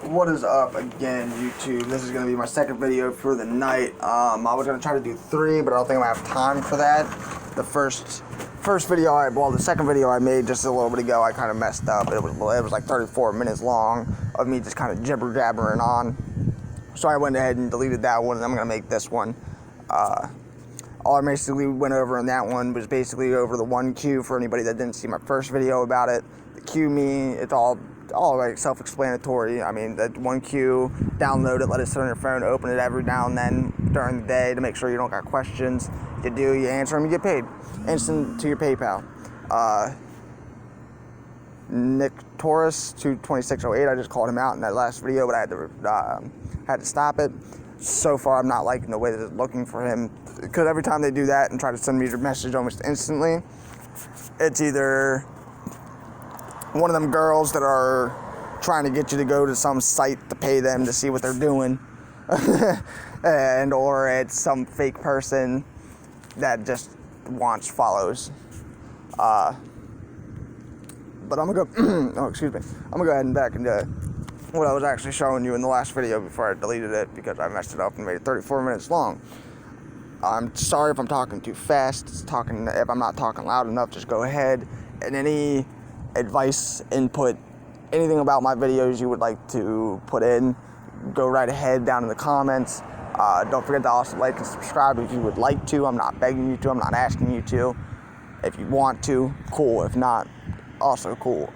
What is up again, YouTube? This is going to be my second video for the night. I was going to try to do 3, but I don't think I'm going to have time for that. The second video I made just a little bit ago, I kind of messed up. It was like 34 minutes long of me just kind of jibber-jabbering on. So I went ahead and deleted that one, and I'm going to make this one. All I basically went over in that one was basically over the 1Q for anybody that didn't see my first video about it. The Q me, it's all like self-explanatory. I mean, that 1Q, download it, let it sit on your phone, open it every now and then during the day to make sure you don't got questions. You do, you answer them, you get paid. Instant to your PayPal. Nick Torres 22608, I just called him out in that last video, but I had to stop it. So far, I'm not liking the way that it's looking for him, because every time they do that and try to send me your message almost instantly, it's either one of them girls that are trying to get you to go to some site to pay them to see what they're doing, or it's some fake person that just wants follows. But I'm gonna go. Oh, excuse me. I'm gonna go ahead and back into what I was actually showing you in the last video before I deleted it because I messed it up and made it 34 minutes long. I'm sorry if I'm talking too fast. If I'm not talking loud enough, just go ahead. And any advice, input, anything about my videos you would like to put in, go right ahead down in the comments. Don't forget to also like and subscribe if you would like to. I'm not begging you to. I'm not asking you to. If you want to, cool. If not, also cool.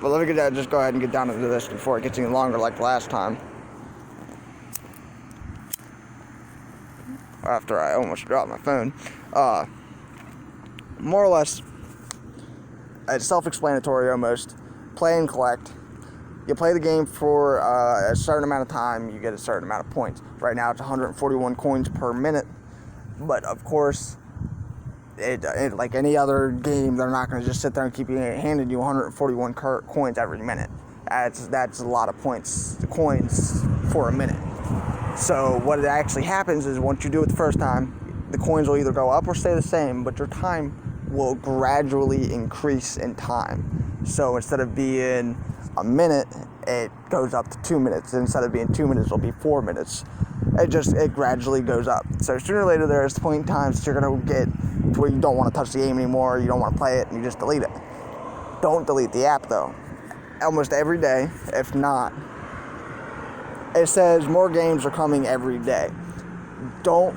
But let me just go ahead and get down into this before it gets any longer like last time. After I almost dropped my phone. More or less, it's self-explanatory almost. Play and collect. You play the game for a certain amount of time, you get a certain amount of points. Right now it's 141 coins per minute. But of course, like any other game, they're not going to just sit there and keep handing you 141 coins every minute. That's a lot of coins for a minute. So what actually happens is once you do it the first time, the coins will either go up or stay the same, but your time will gradually increase in time. So instead of being a minute, it goes up to 2 minutes. Instead of being 2 minutes, it'll be 4 minutes. It gradually goes up. So sooner or later, there's point in times that you're gonna get to where you don't want to touch the game anymore, you don't want to play it, and you just delete it. Don't delete the app though. Almost every day, if not, it says more games are coming every day. Don't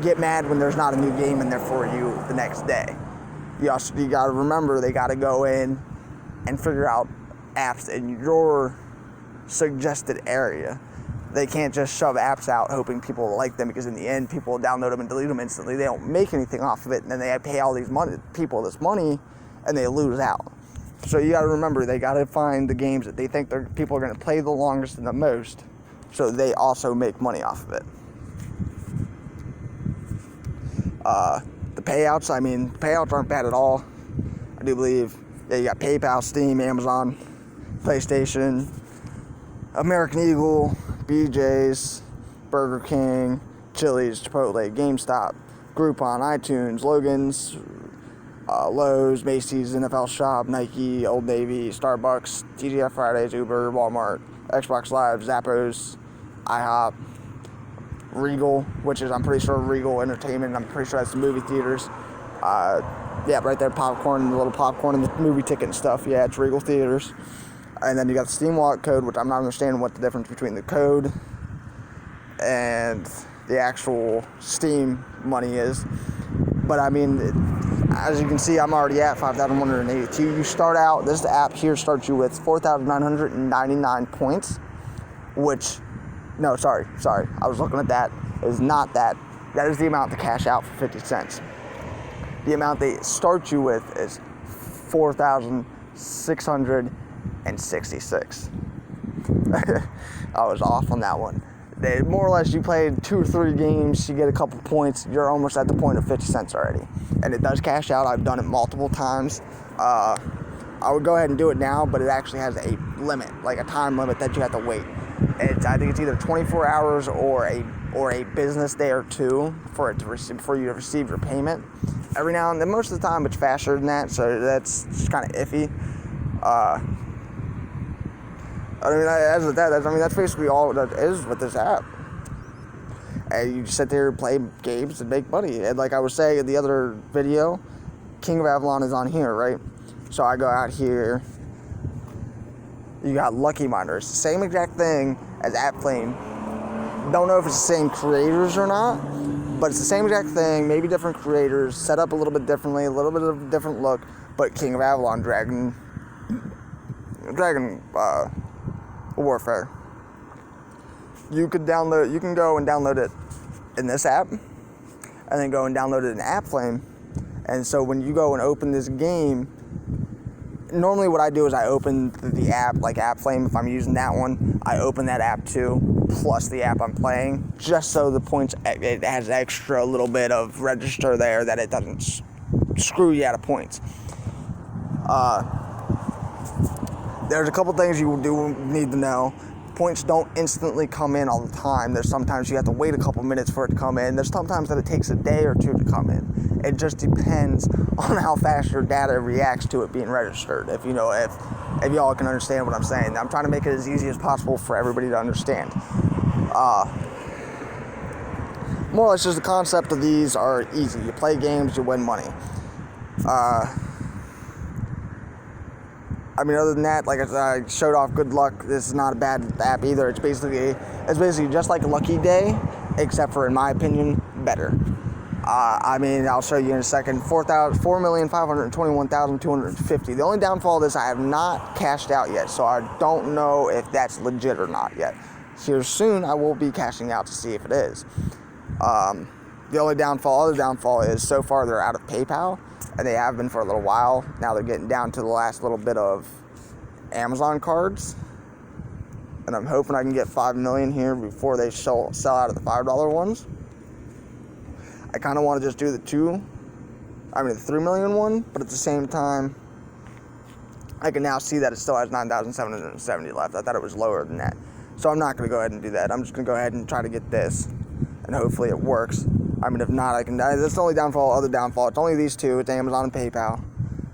get mad when there's not a new game in there for you the next day. You gotta remember, they gotta go in and figure out apps in your suggested area. They can't just shove apps out hoping people will like them, because in the end, people will download them and delete them instantly. They don't make anything off of it, and then they pay all these people this money, and they lose out. So you gotta remember, they gotta find the games that they think people are gonna play the longest and the most, so they also make money off of it. The payouts, payouts aren't bad at all. I do believe, you got PayPal, Steam, Amazon, PlayStation, American Eagle, BJ's, Burger King, Chili's, Chipotle, GameStop, Groupon, iTunes, Logan's, Lowe's, Macy's, NFL Shop, Nike, Old Navy, Starbucks, TGI Fridays, Uber, Walmart, Xbox Live, Zappos, IHOP, Regal, which is, I'm pretty sure, Regal Entertainment. I'm pretty sure that's the movie theaters. Yeah, right there, popcorn, the little popcorn and the movie ticket and stuff. Yeah, it's Regal Theaters. And then you got the Steam Wallet code, which I'm not understanding what the difference between the code and the actual Steam money is. But I mean, as you can see, I'm already at 5,182. You start out, this app here starts you with 4,999 points, which, no, sorry, I was looking at that. It is not that. That is the amount to cash out for 50 cents. The amount they start you with is 4,666. I was off on that one. More or less, you played 2 or 3 games, you get a couple points, you're almost at the point of 50 cents already. And it does cash out. I've done it multiple times. I would go ahead and do it now, but it actually has a limit, like a time limit that you have to wait. I think it's either 24 hours or a business day or 2 for you to receive your payment. Every now and then, most of the time, it's faster than that, so that's just kind of iffy. I mean, that's basically all that is with this app. And you just sit there and play games and make money. And like I was saying in the other video, King of Avalon is on here, right? So I go out here. You got Lucky Miner. It's the same exact thing as AppFlame. Don't know if it's the same creators or not, but it's the same exact thing. Maybe different creators, set up a little bit differently, a little bit of a different look. But King of Avalon, Dragon Warfare. You can go and download it in this app, and then go and download it in AppFlame. And so when you go and open this game, normally what I do is I open the app, like AppFlame. If I'm using that one, I open that app too, plus the app I'm playing, just so the points, it has extra little bit of register there that it doesn't screw you out of points. There's a couple things you do need to know. Points don't instantly come in all the time. There's sometimes you have to wait a couple minutes for it to come in. There's sometimes that it takes a day or two to come in. It just depends on how fast your data reacts to it being registered. If y'all can understand what I'm saying. I'm trying to make it as easy as possible for everybody to understand. More or less just the concept of these are easy. You play games, you win money. I mean, other than that, like I showed off Good Luck, this is not a bad app either. It's basically just like Lucky Day, except for, in my opinion, better. I mean, I'll show you in a second. 4,521,250. The only downfall of this, I have not cashed out yet, so I don't know if that's legit or not yet. Here soon, I will be cashing out to see if it is. The other downfall is so far they're out of PayPal, and they have been for a little while. Now they're getting down to the last little bit of Amazon cards, and I'm hoping I can get 5 million here before they sell out of the $5 ones. I kind of want to just do the 3 million one, but at the same time, I can now see that it still has 9,770 left. I thought it was lower than that. So I'm not going to go ahead and do that. I'm just going to go ahead and try to get this, and hopefully it works. I mean, if not, I can die. That's the only other downfall. It's only these two. It's Amazon and PayPal.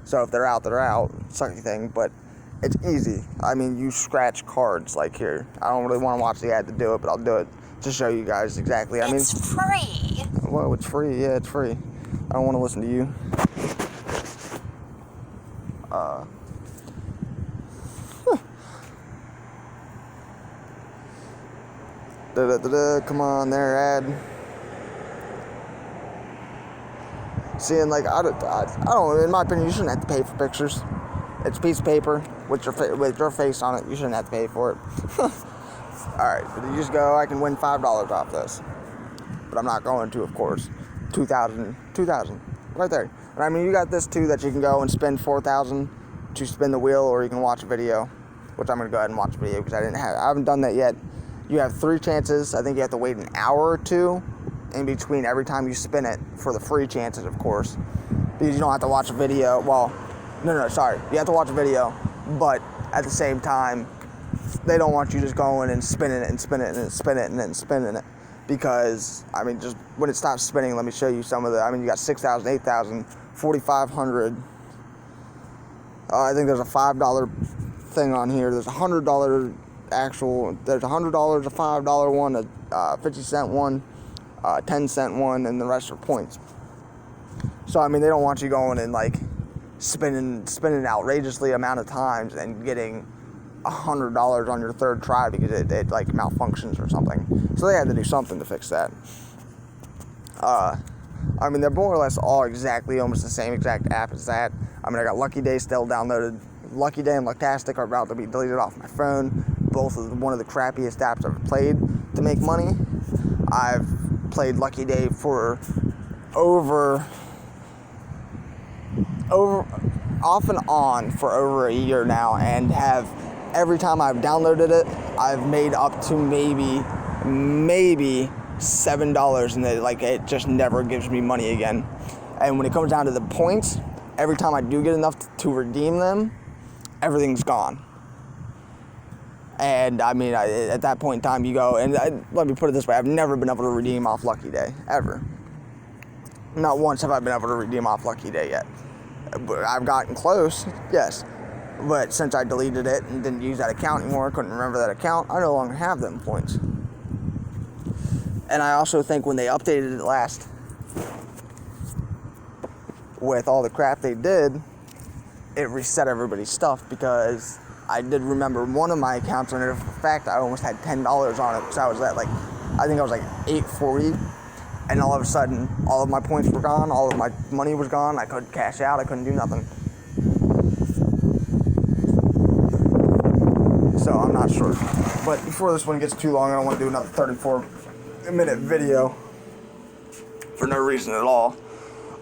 So if they're out, they're out. Sucky thing, but it's easy. I mean, you scratch cards like here. I don't really want to watch the ad to do it, but I'll do it to show you guys exactly. I mean, it's free. Well, it's free. Yeah, it's free. I don't want to listen to you. Come on there, ad. Seeing, like, I don't, in my opinion, you shouldn't have to pay for pictures. It's a piece of paper with your face on it. You shouldn't have to pay for it. Alright, but you just go, I can win $5 off this. But I'm not going to, of course. 2,000, right there. And I mean, you got this too, that you can go and spend 4,000 to spin the wheel, or you can watch a video, which I'm going to go ahead and watch a video because I haven't done that yet. You have 3 chances. I think you have to wait an hour or 2 in between every time you spin it for the free chances, of course, because you don't have to watch a video. Well, sorry, you have to watch a video, but at the same time, they don't want you just going and spinning it and spinning it and spinning it and then spinning it, because I mean, just when it stops spinning, let me show you some of the. I mean, you got 6,000, 8,000, 4,500. I think there's a $5 thing on here. There's a $100 actual. There's $100, a $5 one, a 50-cent one, 10-cent one, and the rest are points. So I mean, they don't want you going and like spinning outrageously amount of times and getting $100 on your third try because it like malfunctions or something. So they had to do something to fix that. I mean, they're more or less all almost the same exact app as that. I mean, I got Lucky Day still downloaded. Lucky Day and Lucktastic are about to be deleted off my phone. Both of one of the crappiest apps I've played to make money. I've played Lucky Day for over off and on for over a year now, and have every time I've downloaded it, I've made up to maybe $7, and it just never gives me money again. And when it comes down to the points, every time I do get enough to redeem them, everything's gone. And I mean, at that point in time, you go, and let me put it this way, I've never been able to redeem off Lucky Day, ever. Not once have I been able to redeem off Lucky Day yet. But I've gotten close, yes. But since I deleted it and didn't use that account anymore, couldn't remember that account, I no longer have them points. And I also think when they updated it last, with all the crap they did, it reset everybody's stuff, because I did remember one of my accounts on it. For fact, I almost had $10 on it, because I was at like, I think I was like 840, and all of a sudden, all of my points were gone, all of my money was gone, I couldn't cash out, I couldn't do nothing. So I'm not sure. But before this one gets too long, I don't want to do another 34-minute video for no reason at all.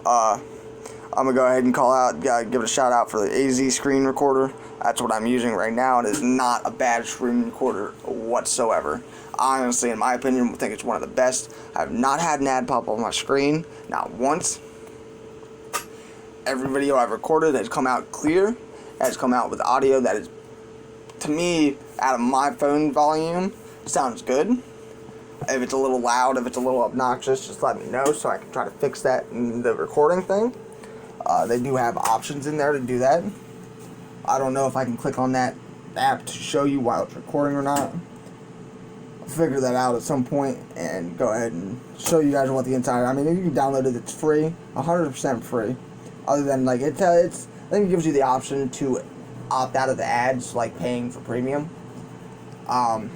I'm going to go ahead and call out, give it a shout out for the AZ screen recorder. That's what I'm using right now. It is not a bad screen recorder whatsoever. I honestly, in my opinion, think it's one of the best. I have not had an ad pop on my screen, not once. Every video I've recorded has come out clear, has come out with audio that is, to me, out of my phone volume, sounds good. If it's a little loud, if it's a little obnoxious, just let me know so I can try to fix that in the recording thing. They do have options in there to do that. I don't know if I can click on that app to show you while it's recording or not. I'll figure that out at some point and go ahead and show you guys what the inside. I mean, if you can download it, it's free, 100% free. Other than like I think it gives you the option to opt out of the ads, like paying for premium. But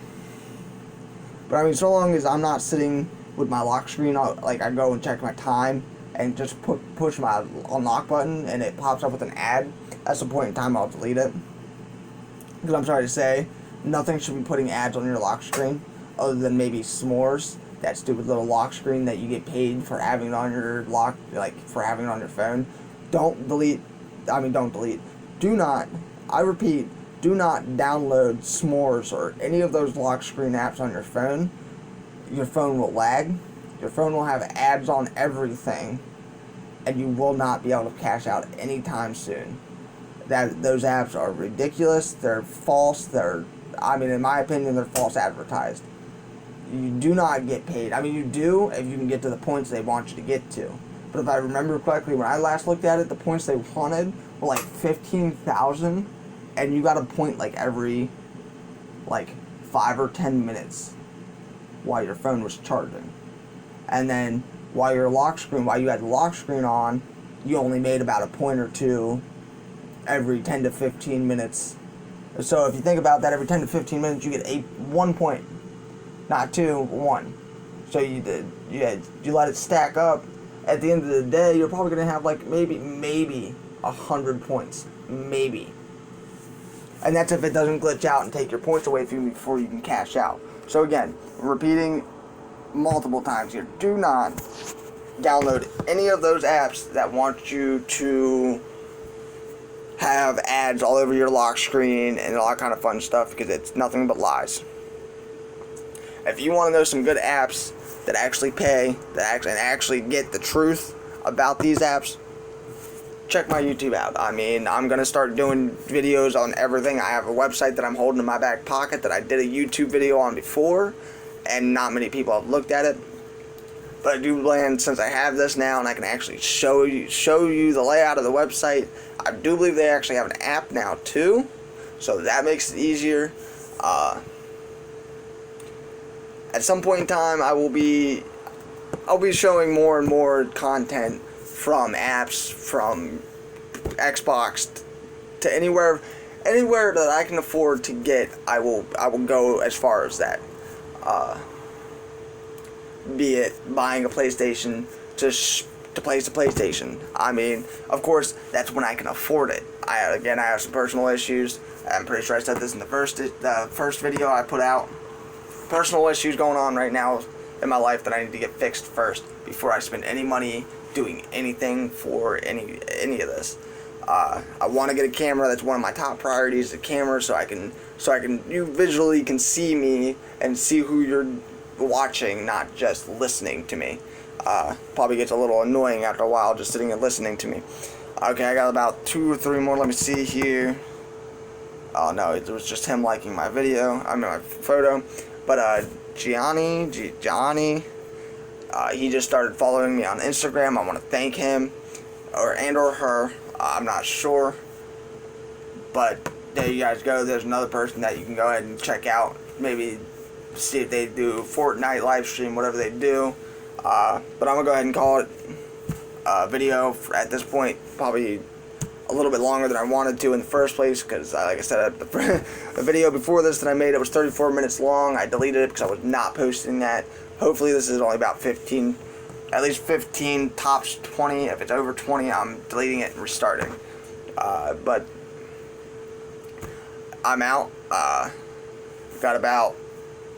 I mean, so long as I'm not sitting with my lock screen, I go and check my time and just push my unlock button and it pops up with an ad, that's the point in time I'll delete it. Because I'm sorry to say, nothing should be putting ads on your lock screen other than maybe S'mores, that stupid little lock screen that you get paid for having it on your lock, like for having it on your phone. Don't delete, do not, I repeat, do not download S'mores or any of those lock screen apps on your phone. Your phone will lag. Your phone will have ads on everything, and you will not be able to cash out anytime soon. Those apps are ridiculous. They're false. In my opinion, they're false advertised. You do not get paid. I mean, you do if you can get to the points they want you to get to. But if I remember correctly, when I last looked at it, the points they wanted were like 15,000, and you got a point like every 5 or 10 minutes while your phone was charging. And then while you had the lock screen on, you only made about a point or two every 10 to 15 minutes. So if you think about that, every 10 to 15 minutes you get 1 point, not 2, 1. So you let it stack up. At the end of the day, you're probably gonna have like maybe 100 points, maybe. And that's if it doesn't glitch out and take your points away from you before you can cash out. So again, repeating multiple times here, do not download any of those apps that want you to have ads all over your lock screen and all that kind of fun stuff, because it's nothing but lies. If you want to know some good apps that actually pay, and actually get the truth about these apps, check my YouTube out. I mean, I'm going to start doing videos on everything. I have a website that I'm holding in my back pocket that I did a YouTube video on before, and not many people have looked at it. But I do plan, since I have this now and I can actually show you the layout of the website, I do believe they actually have an app now too, so that makes it easier. At some point in time, I'll be showing more and more content from apps, from Xbox to anywhere that I can afford to get. I will go as far as that. Be it buying a PlayStation to play the PlayStation. I mean, of course, that's when I can afford it. I have some personal issues. I'm pretty sure I said this in the first video I put out. Personal issues going on right now in my life that I need to get fixed first before I spend any money doing anything for any of this. I want to get a camera. That's one of my top priorities, a camera, so you visually can see me and see who you're watching, not just listening to me. Probably gets a little annoying after a while just sitting and listening to me. Okay, I got about 2 or 3 more. Let me see here. Oh no, it was just him liking my my photo. But Gianni, he just started following me on Instagram. I want to thank him, or her. I'm not sure. But there you guys go. There's another person that you can go ahead and check out. Maybe see if they do Fortnite live stream, whatever they do. But I'm gonna go ahead and call it a video at this point. Probably a little bit longer than I wanted to in the first place, because like I said, the video before this that I made, it was 34 minutes long. I deleted it because I was not posting that. Hopefully this is only about 15, at least 15, tops 20. If it's over 20, I'm deleting it and restarting. But I'm out. Got about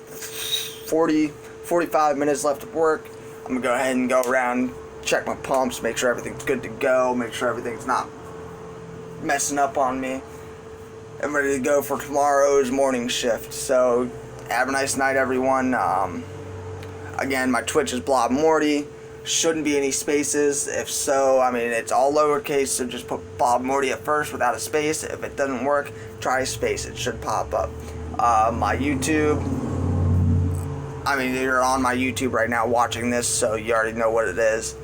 45 minutes left of work. I'm gonna go ahead and go around, check my pumps, make sure everything's good to go, make sure everything's not messing up on me. I'm ready to go for tomorrow's morning shift. So have a nice night, everyone. Again, my Twitch is blobmorty. Shouldn't be any spaces. If so, I mean, it's all lowercase, so just put blobmorty at first without a space. If it doesn't work, try space. It should pop up. My YouTube, I mean, you're on my YouTube right now watching this, so you already know what it is.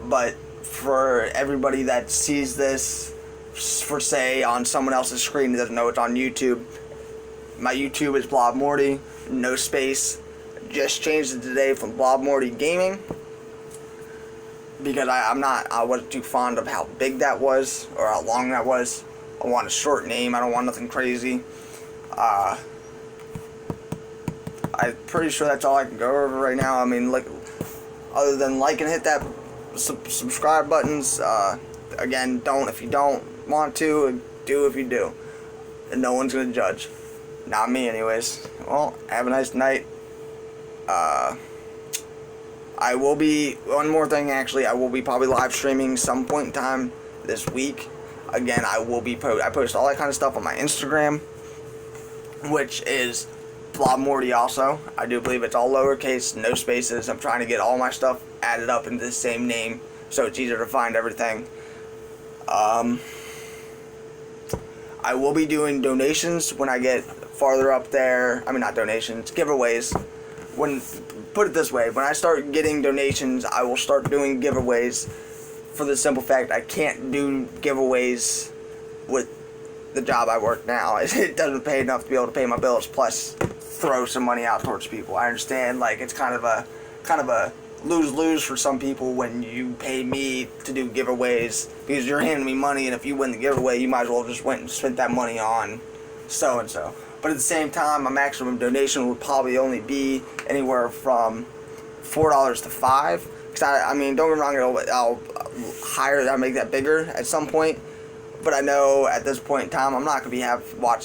But for everybody that sees this, for say on someone else's screen that doesn't know it's on YouTube, my YouTube is blobmorty, no space. Just changed it today from blobmortygameing, because I wasn't too fond of how big that was or how long that was. I want a short name. I don't want nothing crazy. I'm pretty sure that's all I can go over right now. I mean, like, other than like and hit that subscribe buttons. Again, don't if you don't want to, do if you do, and no one's gonna judge. Not me, anyways. Well, have a nice night. I will be, one more thing actually, I will be probably live streaming some point in time this week. Again, I will be I post all that kind of stuff on my Instagram, which is blobmorty also. I do believe it's all lowercase, no spaces. I'm trying to get all my stuff added up into the same name, so it's easier to find everything. I will be doing donations when I get farther up there. I mean, not donations, giveaways. Put it this way, when I start getting donations, I will start doing giveaways, for the simple fact I can't do giveaways with the job I work now. It doesn't pay enough to be able to pay my bills, plus throw some money out towards people. I understand, like, it's kind of a lose-lose for some people when you pay me to do giveaways, because you're handing me money, and if you win the giveaway, you might as well just went and spent that money on so-and-so. But at the same time, my maximum donation would probably only be anywhere from $4 to $5. Because I mean, don't get me wrong, I'll make that bigger at some point. But I know at this point in time, I'm not going to be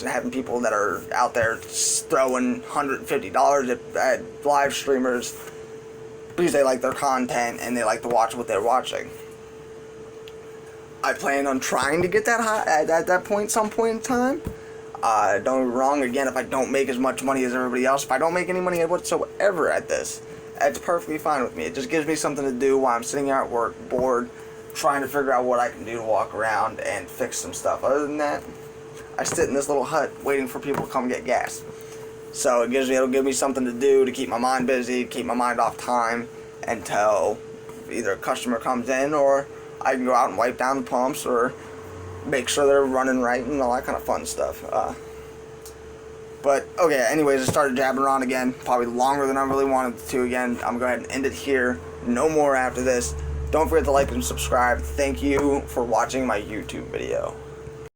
having people that are out there throwing $150 at live streamers because they like their content and they like to watch what they're watching. I plan on trying to get that high at that point, some point in time. Don't get me wrong, again, if I don't make as much money as everybody else, if I don't make any money whatsoever at this, that's perfectly fine with me. It just gives me something to do while I'm sitting here at work, bored, trying to figure out what I can do to walk around and fix some stuff. Other than that, I sit in this little hut waiting for people to come get gas. So it'll give me something to do to keep my mind busy, keep my mind off time until either a customer comes in, or I can go out and wipe down the pumps, or make sure they're running right and all that kind of fun stuff. But okay, anyways, I started jabbing around again, probably longer than I really wanted to again. I'm gonna go ahead and end it here. No more after this. Don't forget to like and subscribe. Thank you for watching my YouTube video.